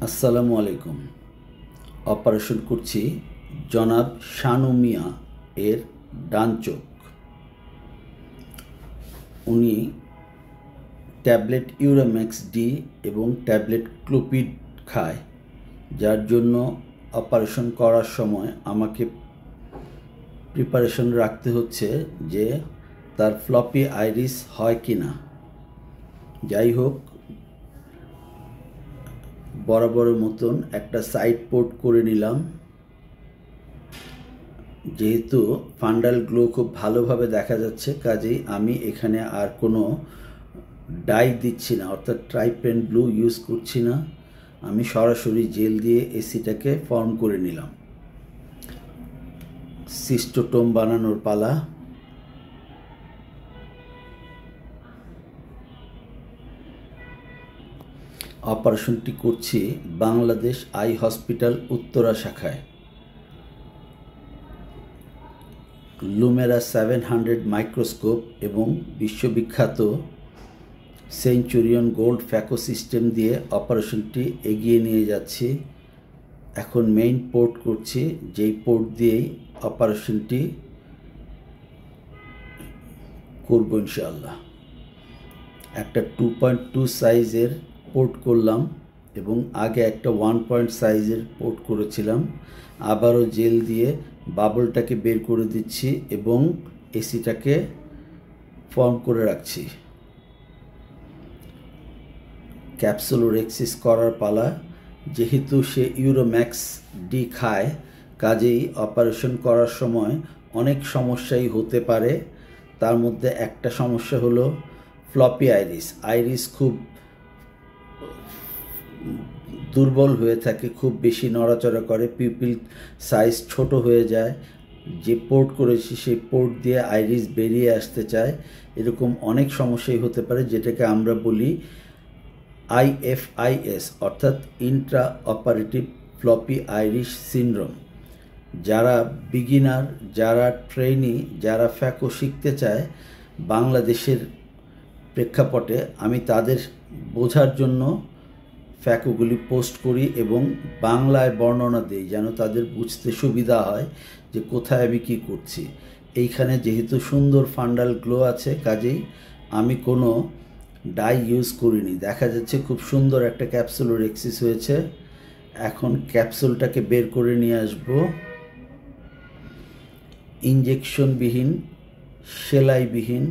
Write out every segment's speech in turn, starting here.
আসসালামু আলাইকুম। অপারেশন করছি জনাব শানু মিয়া এর ডান চোখ। উনি ট্যাবলেট ইউরাম্যাক্স ডি এবং ট্যাবলেট ক্লোপিড খায়, যার জন্য অপারেশন করার সময় আমাকে প্রিপারেশন রাখতে হচ্ছে যে তার ফ্লপি আইরিস হয় কি না। যাই হোক, বরাবরের মতন একটা সাইড পোর্ট করে নিলাম। যেহেতু ফান্ডাল গ্লো খুব ভালোভাবে দেখা যাচ্ছে, কাজেই আমি এখানে আর কোনো ডাই দিচ্ছি না, অর্থাৎ ট্রাইপেন ব্লু ইউজ করছি না। আমি সরাসরি জেল দিয়ে এসিটাকে ফর্ম করে নিলাম। সিস্টোটোম বানানোর পালা। অপারেশনটি করছি বাংলাদেশ আই হসপিটাল উত্তরা শাখায়। লুমেরা 700 মাইক্রোস্কোপ এবং বিশ্ববিখ্যাত সেঞ্চুরিয়ন গোল্ড ফ্যাকো সিস্টেম দিয়ে অপারেশনটি এগিয়ে নিয়ে যাচ্ছি। এখন মেইন পোর্ট করছি, যেই পোর্ট দিয়েই অপারেশনটি করব ইনশাআল্লাহ। একটা 2.2 সাইজের পোর্ট করলাম এবং আগে একটা 1 সাইজের পোর্ট করেছিলাম। আবারও জেল দিয়ে বাবলটাকে বের করে দিচ্ছি এবং এসিটাকে ফর্ম করে রাখছি। ক্যাপসুলোরেক্সিস করার পালা। যেহেতু সে ইউরোম্যাক্স ডি খায়, কাজেই অপারেশন করার সময় অনেক সমস্যাই হতে পারে। তার মধ্যে একটা সমস্যা হলো ফ্লপি আইরিস খুব দুর্বল হয়ে থাকে, খুব বেশি নড়াচড়া করে, পিপিল সাইজ ছোট হয়ে যায়। যে পোর্ট করেছি সেই পোর্ট দিয়ে আইরিস বেরিয়ে আসতে চায়। এরকম অনেক সমস্যাই হতে পারে, যেটাকে আমরা বলি IFIS অর্থাৎ Intra operative floppy iris syndrome. যারা বিগিনার, যারা ট্রেনি, যারা ফ্যাকো শিখতে চায় বাংলাদেশের প্রেক্ষাপটে, আমি তাদের বোঝার জন্য ফ্যাকোগুলি পোস্ট করি এবং বাংলায় বর্ণনা দিই, যেন তাদের বুঝতে সুবিধা হয় যে কোথায় আমি কী করছি। এইখানে যেহেতু সুন্দর ফান্ডাল গ্লো আছে, কাজেই আমি কোনো ডাই ইউজ করিনি। দেখা যাচ্ছে খুব সুন্দর একটা ক্যাপসুলোরেক্সিস হয়েছে। এখন ক্যাপসুলটাকে বের করে নিয়ে আসব। ইঞ্জেকশনবিহীন, সেলাইবিহীন,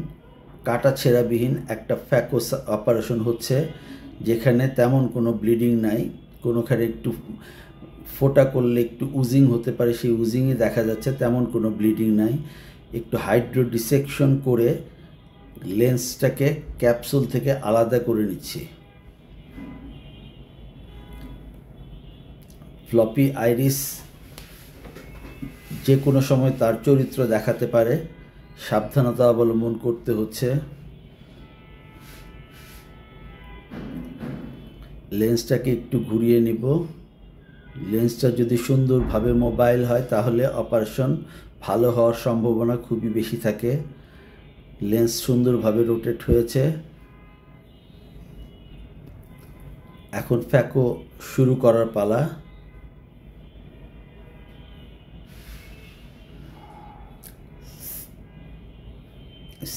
কাটাছেঁড়াবিহীন একটা ফ্যাকো অপারেশন হচ্ছে, যেখানে তেমন কোনো ব্লিডিং নাই। কোনোখানে একটু ফোটা করলে একটু উজিং হতে পারে, সেই উজিংই দেখা যাচ্ছে, তেমন কোনো ব্লিডিং নাই। একটু হাইড্রো ডিসেকশন করে লেন্সটাকে ক্যাপসুল থেকে আলাদা করে নিচ্ছি। ফ্লপি আইরিস যে কোনো সময় তার চরিত্র দেখাতে পারে, সাবধানতা অবলম্বন করতে হচ্ছে। লেন্সটাকে একটু ঘুরিয়ে নিব। লেন্সটা যদি সুন্দরভাবে মোবাইল হয় তাহলে অপারেশন ভালো হওয়ার সম্ভাবনা খুবই বেশি থাকে। লেন্স সুন্দরভাবে রোটেট হয়েছে। এখন ফ্যাকো শুরু করার পালা।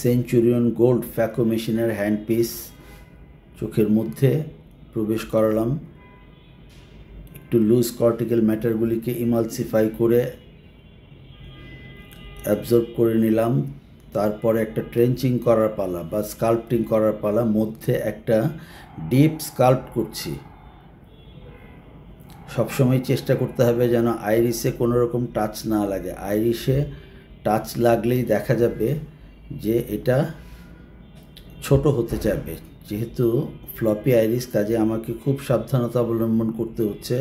সেঞ্চুরিয়ন গোল্ড ফ্যাকো মেশিনের হ্যান্ডপিস চোখের মধ্যে প্রবেশ করালাম। একটু লুজ কর্টিক্যাল ম্যাটারগুলিকে ইমালসিফাই করে অ্যাবজর্ব করে নিলাম। তারপরে একটা ট্রেঞ্চিং করার পালা বা স্কাল্পটিং করার পালা। মধ্যে একটা ডিপ স্কাল্প করছি। সবসময় চেষ্টা করতে হবে যেন আইরিসে কোনো রকম টাচ না লাগে। আইরিসে টাচ লাগলেই দেখা যাবে যে এটা ছোট হতে যাবে। যেহেতু ফ্লপি আইরিস, কাজে আমাকে খুব সাবধানতা অবলম্বন করতে হচ্ছে।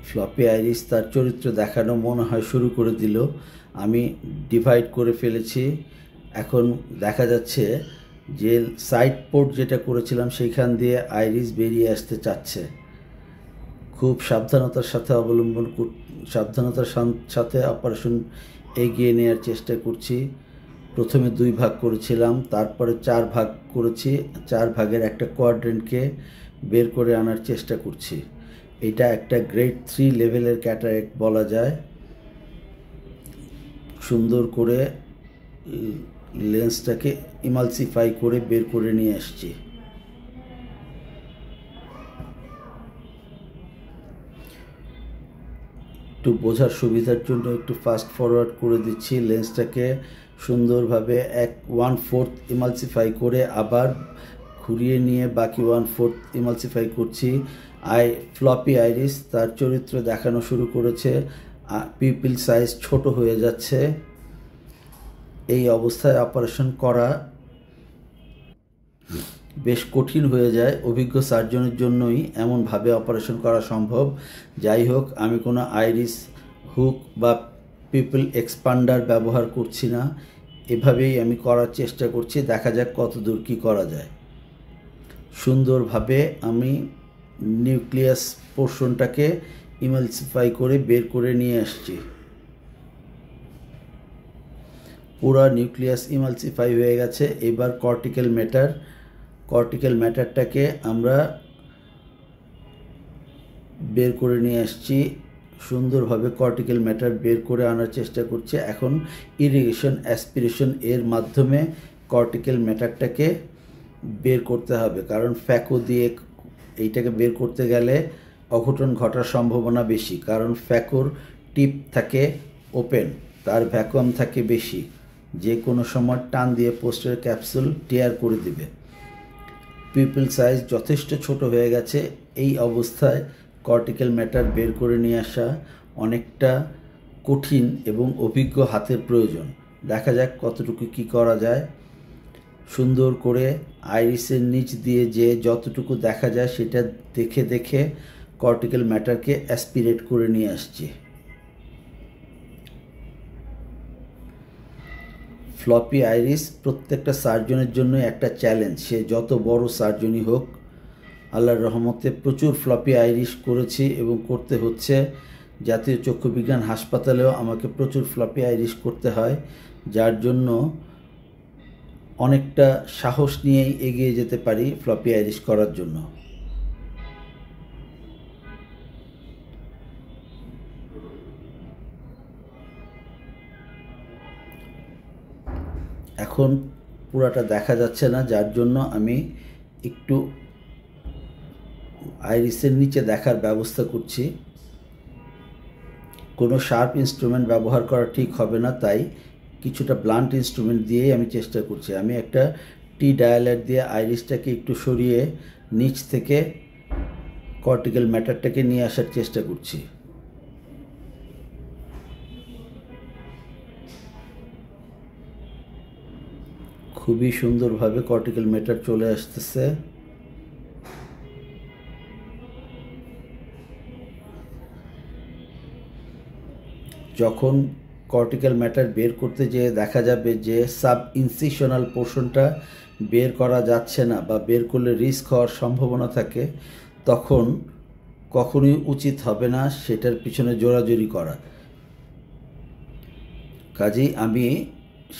ফ্লপি আইরিস তার চরিত্র দেখানো মনে হয় শুরু করে দিল। আমি ডিভাইড করে ফেলেছি। এখন দেখা যাচ্ছে যে সাইড পোর্ট যেটা করেছিলাম সেইখান দিয়ে আইরিস বেরিয়ে আসতে চাচ্ছে। খুব সাবধানতার সাথে অপারেশন এগিয়ে নেওয়ার চেষ্টা করছি। প্রথমে 2 ভাগ করেছিলাম, তারপরে 4 ভাগ করেছি। 4 ভাগের একটা কোয়াড্রেন্টকে বের করে আনার চেষ্টা করছি। এটা একটা গ্রেড 3 লেভেলের ক্যাটারাক্ট বলা যায়। সুন্দর করে লেন্সটাকে ইমালসিফাই করে বের করে নিয়ে আসছি। একটু বোঝার সুবিধার জন্য একটু ফাস্ট ফরওয়ার্ড করে দিচ্ছি। লেন্সটাকে সুন্দরভাবে 1/4 ইমালসিফাই করে আবার ঘুরিয়ে নিয়ে বাকি 1/4 ইমালসিফাই করছি। ফ্লপি আইরিস তার চরিত্র দেখানো শুরু করেছে, পিপিল সাইজ ছোট হয়ে যাচ্ছে। এই অবস্থায় অপারেশন করা বেশ কঠিন হয়ে যায়। অভিজ্ঞ সার্জনের জন্যই এমনভাবে অপারেশন করা সম্ভব। যাই হোক, আমি কোনো আইরিস হুক বা পিপল এক্সপান্ডার ব্যবহার করছি না। এভাবেই আমি করার চেষ্টা করছি, দেখা যাক কত দূর কী করা যায়। সুন্দরভাবে আমি নিউক্লিয়াস পোর্শনটাকে ইমালসিফাই করে বের করে নিয়ে আসছি। পুরো নিউক্লিয়াস ইমালসিফাই হয়ে গেছে। এবার কর্টিক্যাল ম্যাটারটাকে আমরা বের করে নিয়ে আসছি। সুন্দরভাবে কর্টিক্যাল ম্যাটার বের করে আনার চেষ্টা করছি। এখন ইরিগেশন অ্যাসপিরেশন এর মাধ্যমে কর্টিক্যাল ম্যাটারটাকে বের করতে হবে, কারণ ফ্যাকো দিয়ে এইটাকে বের করতে গেলে অঘটন ঘটার সম্ভাবনা বেশি, কারণ ফ্যাকোর টিপ থাকে ওপেন, তার ভ্যাকুয়াম থাকে বেশি, যে কোনো সময় টান দিয়ে পোস্টের ক্যাপসুল টিয়ার করে দিবে। পিপল সাইজ যথেষ্ট ছোট হয়ে গেছে। এই অবস্থায় কর্টিক্যাল ম্যাটার বের করে নিয়ে আসা অনেকটা কঠিন এবং অভিজ্ঞ হাতের প্রয়োজন। দেখা যাক কতটুকু কি করা যায়। সুন্দর করে আইরিসের নিচ দিয়ে যে যতটুকু দেখা যায় সেটা দেখে দেখে কর্টিক্যাল ম্যাটারকে অ্যাসপিরেট করে নিয়ে আসছি। ফ্লপি আইরিস প্রত্যেকটা সার্জনের জন্য একটা চ্যালেঞ্জ, সে যত বড় সার্জনই হোক। আল্লাহর রহমতে প্রচুর ফ্লপি আইরিস করেছি এবং করতে হচ্ছে। জাতীয় চক্ষু বিজ্ঞান হাসপাতালেও আমাকে প্রচুর ফ্লপি আইরিস করতে হয়, যার জন্য অনেকটা সাহস নিয়েই এগিয়ে যেতে পারি ফ্লপি আইরিস করার জন্য। এখন পুরাটা দেখা যাচ্ছে না, যার জন্য আমি একটু আইরিসের নিচে দেখার ব্যবস্থা করছি। কোনো শার্প ইনস্ট্রুমেন্ট ব্যবহার করা ঠিক হবে না, তাই কিছুটা ব্লান্ট ইনস্ট্রুমেন্ট দিয়েই আমি চেষ্টা করছি। আমি একটা টি ডায়ালার দিয়ে আইরিসটাকে একটু সরিয়ে নিচ থেকে কর্টিক্যাল ম্যাটারটাকে নিয়ে আসার চেষ্টা করছি। খুবই সুন্দরভাবে কর্টিক্যাল ম্যাটার চলে আসতেছে। যখন কর্টিক্যাল ম্যাটার বের করতে যেয়ে দেখা যাবে যে সাব ইনসিশনাল পোর্শনটা বের করা যাচ্ছে না বা বের করলে রিস্ক হওয়ার সম্ভাবনা থাকে, তখন কখনোই উচিত হবে না সেটার পিছনে জোরাজুরি করা। কাজেই আমি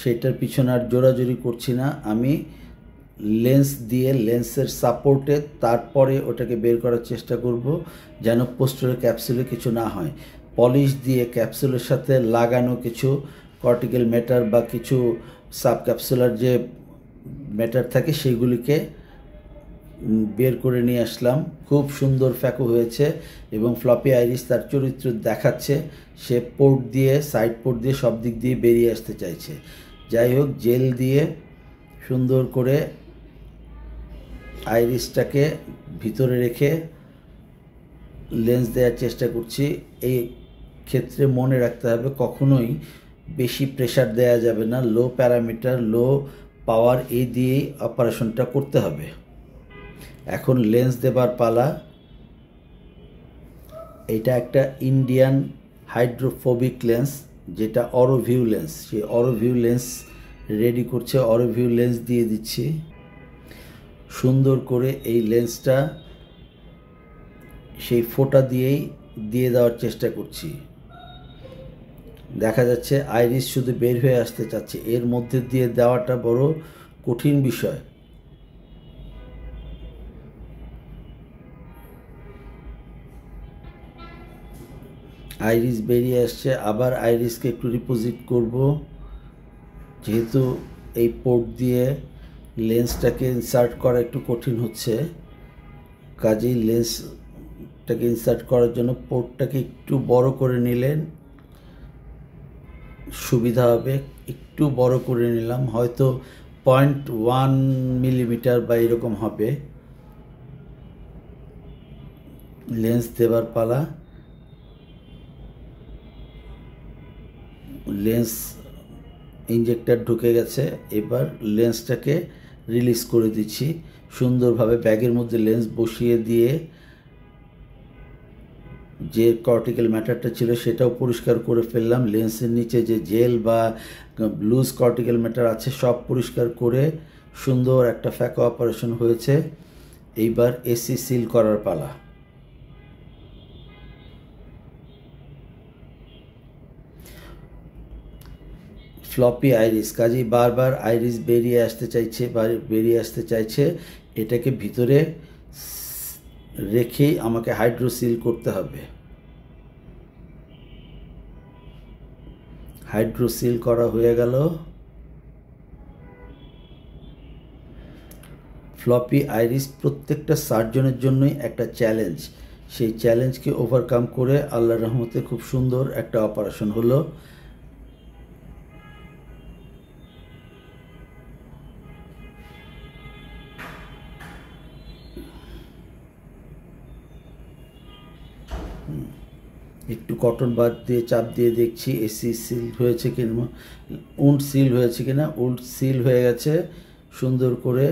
সেটার পিছনে আর জোরাজুরি করছি না। আমি লেন্স দিয়ে লেন্সের সাপোর্টে তারপরে ওটাকে বের করার চেষ্টা করব, যেন পোস্টেরিয়র ক্যাপসুলে কিছু না হয়। পলিশ দিয়ে ক্যাপসুলের সাথে লাগানো কিছু কর্টিক্যাল ম্যাটার বা কিছু সাব ক্যাপসুলার যে ম্যাটার থাকে সেগুলিকে বের করে নিয়ে আসলাম। খুব সুন্দর ফ্যাকো হয়েছে এবং ফ্লপি আইরিস তার চরিত্র দেখাচ্ছে। সে পোর্ট দিয়ে, সাইড পোর্ট দিয়ে সব দিক দিয়ে বেরিয়ে আসতে চাইছে। যাই হোক, জেল দিয়ে সুন্দর করে আইরিসটাকে ভিতরে রেখে লেন্স দেওয়ার চেষ্টা করছি। এই ক্ষেত্রে মনে রাখতে হবে কখনোই বেশি প্রেশার দেওয়া যাবে না। লো প্যারামিটার, লো পাওয়ার এই দিয়েই অপারেশনটা করতে হবে। এখন লেন্স দেবার পালা। এটা একটা ইন্ডিয়ান হাইড্রোফোবিক লেন্স, যেটা অরোভিউ লেন্স। সেই অরোভিউ লেন্স রেডি করছে, অরোভিউ লেন্স দিয়ে দিচ্ছি। সুন্দর করে এই লেন্সটা সেই ফোঁটা দিয়েই দিয়ে দেওয়ার চেষ্টা করছি। দেখা যাচ্ছে আইরিস শুধু বের হয়ে আসতে চাচ্ছে, এর মধ্যে দিয়ে দেওয়াটা বড় কঠিন বিষয়। আইরিস বেরিয়ে আসছে, আবার আইরিসকে একটু ডিপোজিট করব। যেহেতু এই পোর্ট দিয়ে লেন্সটাকে ইনসার্ট করা একটু কঠিন হচ্ছে, কাজেই লেন্সটাকে ইনসার্ট করার জন্য পোর্টটাকে একটু বড় করে নিলেন সুবিধা হবে। একটু বড় করে নিলাম, হয়তো 0.1 মিলিমিটার বা এরকম হবে। লেন্স দেবার পালা। লেন্স ইনজেক্টর ঢুকে গেছে, এবার লেন্সটাকে রিলিজ করে দিচ্ছি। সুন্দরভাবে ব্যাগের মধ্যে লেন্স বসিয়ে দিয়ে যে কর্টিক্যাল ম্যাটারটা ছিল সেটাও পরিষ্কার করে ফেললাম। লেন্সের নিচে যে জেল বা লুজ কর্টিক্যাল ম্যাটার আছে সব পরিষ্কার করে সুন্দর একটা ফ্যাকো অপারেশন হয়েছে। এইবার এসি সিল করার পালা। ফ্লপি আইরিস, কাজেই বারবার আইরিস বেরিয়ে আসতে চাইছে, এটাকে ভিতরে রেখেই আমাকে হাইড্রোসিল করতে হবে। হাইড্রোসিল করা হয়ে গেল। ফ্লপি আইরিস প্রত্যেকটা সার্জনের জন্যই একটা চ্যালেঞ্জ। সেই চ্যালেঞ্জকে ওভারকাম করে আল্লাহর রহমতে খুব সুন্দর একটা অপারেশন হলো। একটু কটন বাদ দিয়ে চাপ দিয়ে দেখছি এসি সিল হয়েছে কিনা, উন্ড সিল হয়েছে কিনা। উন্ড সিল হয়ে গেছে, সুন্দর করে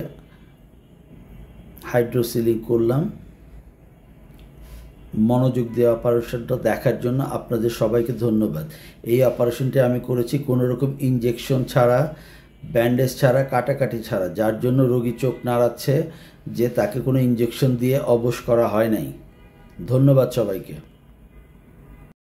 হাইড্রোসিলিং করলাম। মনোযোগ দিয়ে অপারেশনটা দেখার জন্য আপনাদের সবাইকে ধন্যবাদ। এই অপারেশনটি আমি করেছি কোনো রকম ইনজেকশন ছাড়া, ব্যান্ডেজ ছাড়া, কাটাকাটি ছাড়া, যার জন্য রোগী চোখ নাড়াচ্ছে যে তাকে কোনো ইনজেকশন দিয়ে অবশ করা হয় নাই। ধন্যবাদ সবাইকে।